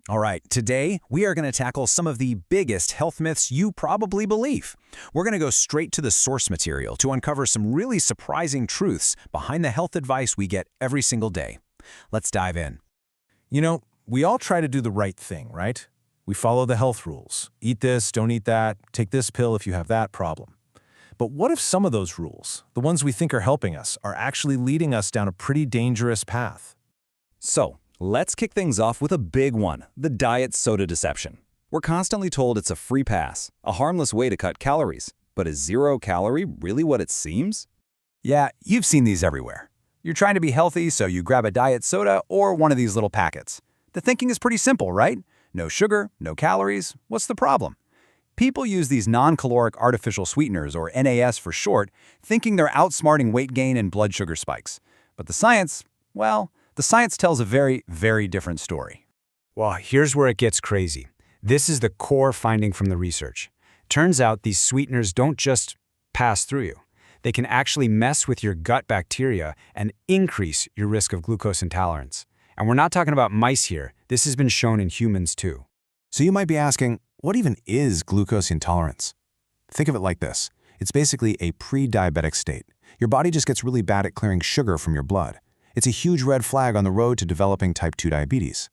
All right, today we are going to tackle some of the biggest health myths you probably believe. We're going to go straight to the source material to uncover some really surprising truths behind the health advice we get every single day. Let's dive in. We all try to do the right thing, right? We follow the health rules. Eat this, don't eat that, take this pill if you have that problem. But what if some of those rules, the ones we think are helping us, are actually leading us down a pretty dangerous path? So, let's kick things off with a big one, the diet soda deception. We're constantly told it's a free pass, a harmless way to cut calories. But is 0 calorie really what it seems? Yeah, you've seen these everywhere. You're trying to be healthy, so you grab a diet soda or one of these little packets. The thinking is pretty simple, right? No sugar, no calories. What's the problem? People use these non-caloric artificial sweeteners, or NAS for short, thinking they're outsmarting weight gain and blood sugar spikes. But the science, well, the science tells a very, very different story. Well, here's where it gets crazy. This is the core finding from the research. Turns out these sweeteners don't just pass through you. They can actually mess with your gut bacteria and increase your risk of glucose intolerance. And we're not talking about mice here. This has been shown in humans too. So you might be asking, what even is glucose intolerance? Think of it like this. It's basically a pre-diabetic state. Your body just gets really bad at clearing sugar from your blood. It's a huge red flag on the road to developing type 2 diabetes.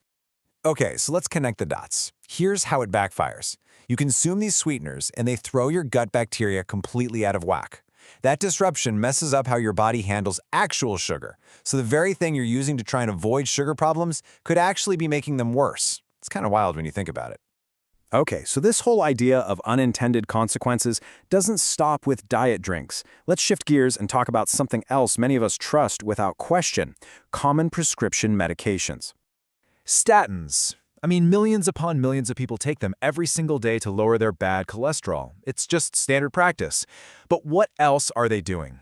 Okay, so let's connect the dots. Here's how it backfires. You consume these sweeteners and they throw your gut bacteria completely out of whack. That disruption messes up how your body handles actual sugar. So the very thing you're using to try and avoid sugar problems could actually be making them worse. It's kind of wild when you think about it. Okay, so this whole idea of unintended consequences doesn't stop with diet drinks. Let's shift gears and talk about something else many of us trust without question: common prescription medications. Statins. Millions upon millions of people take them every single day to lower their bad cholesterol. It's just standard practice. But what else are they doing?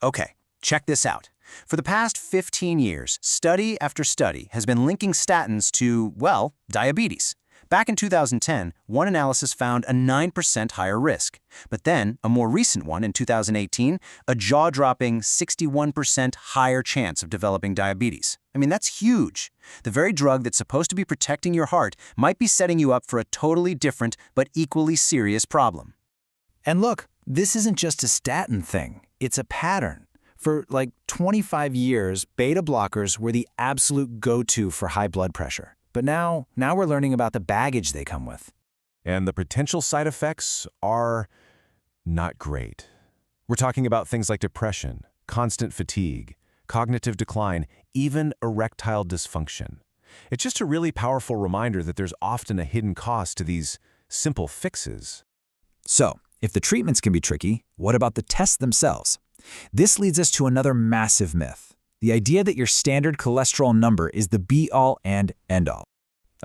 Okay, check this out. For the past 15 years, study after study has been linking statins to, well, diabetes. Back in 2010, one analysis found a 9% higher risk. But then, a more recent one in 2018, a jaw-dropping 61% higher chance of developing diabetes. That's huge. The very drug that's supposed to be protecting your heart might be setting you up for a totally different but equally serious problem. And look, this isn't just a statin thing. It's a pattern. For like 25 years, beta blockers were the absolute go-to for high blood pressure. But now we're learning about the baggage they come with. And the potential side effects are not great. We're talking about things like depression, constant fatigue, cognitive decline, even erectile dysfunction. It's just a really powerful reminder that there's often a hidden cost to these simple fixes. So, if the treatments can be tricky, what about the tests themselves? This leads us to another massive myth: the idea that your standard cholesterol number is the be-all and end-all.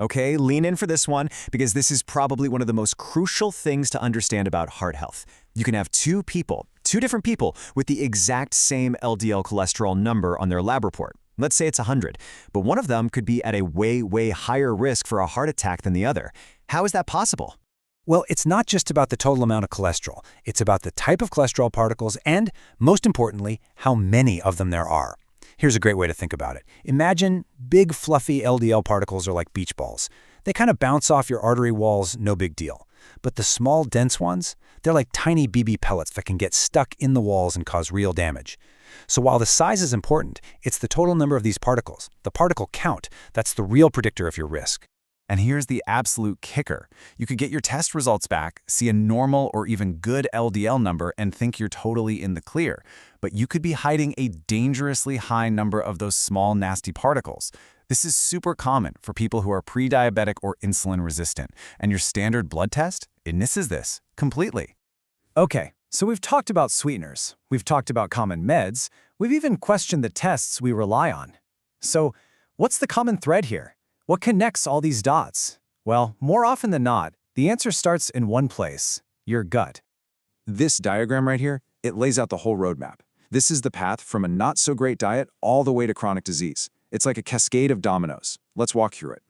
Okay, lean in for this one, because this is probably one of the most crucial things to understand about heart health. You can have two different people with the exact same LDL cholesterol number on their lab report. Let's say it's 100, but one of them could be at a way, way higher risk for a heart attack than the other. How is that possible? Well, it's not just about the total amount of cholesterol. It's about the type of cholesterol particles and, most importantly, how many of them there are. Here's a great way to think about it. Imagine big, fluffy LDL particles are like beach balls. They kind of bounce off your artery walls, no big deal. But the small, dense ones, they're like tiny BB pellets that can get stuck in the walls and cause real damage. So while the size is important, it's the total number of these particles, the particle count, that's the real predictor of your risk. And here's the absolute kicker. You could get your test results back, see a normal or even good LDL number, and think you're totally in the clear. But you could be hiding a dangerously high number of those small, nasty particles. This is super common for people who are pre-diabetic or insulin resistant. And your standard blood test, it misses this completely. Okay, so we've talked about sweeteners, we've talked about common meds, we've even questioned the tests we rely on. So, what's the common thread here? What connects all these dots? Well, more often than not, the answer starts in one place: your gut. This diagram right here, it lays out the whole roadmap. This is the path from a not-so-great diet all the way to chronic disease. It's like a cascade of dominoes. Let's walk through it.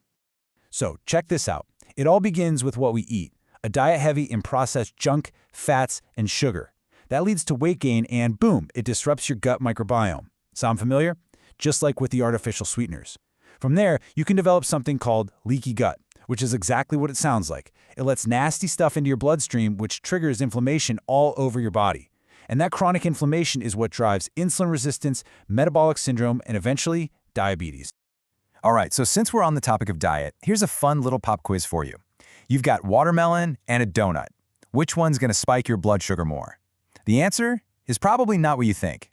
So, check this out. It all begins with what we eat: a diet heavy in processed junk, fats, and sugar. That leads to weight gain and boom, it disrupts your gut microbiome. Sound familiar? Just like with the artificial sweeteners. From there, you can develop something called leaky gut, which is exactly what it sounds like. It lets nasty stuff into your bloodstream, which triggers inflammation all over your body. And that chronic inflammation is what drives insulin resistance, metabolic syndrome, and eventually, diabetes. All right, so since we're on the topic of diet, here's a fun little pop quiz for you. You've got watermelon and a donut. Which one's going to spike your blood sugar more? The answer is probably not what you think.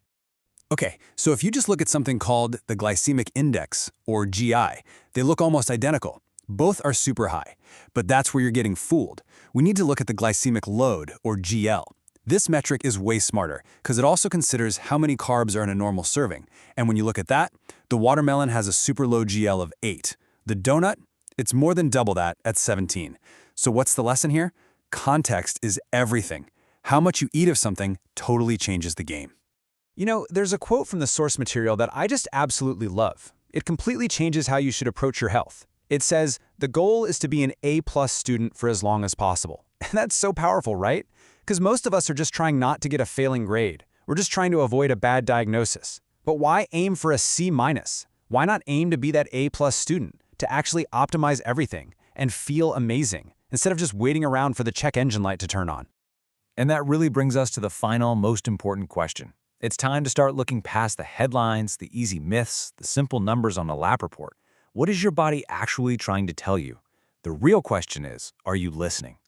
Okay, so if you just look at something called the glycemic index, or GI, they look almost identical. Both are super high, but that's where you're getting fooled. We need to look at the glycemic load, or GL. This metric is way smarter because it also considers how many carbs are in a normal serving. And when you look at that, the watermelon has a super low GL of 8. The donut, it's more than double that at 17. So what's the lesson here? Context is everything. How much you eat of something totally changes the game. You know, there's a quote from the source material that I just absolutely love. It completely changes how you should approach your health. It says, "The goal is to be an A+ student for as long as possible." And that's so powerful, right? Because most of us are just trying not to get a failing grade. We're just trying to avoid a bad diagnosis. But why aim for a C-? Why not aim to be that A+ student, to actually optimize everything and feel amazing, instead of just waiting around for the check engine light to turn on? And that really brings us to the final, most important question. It's time to start looking past the headlines, the easy myths, the simple numbers on a lab report. What is your body actually trying to tell you? The real question is, are you listening?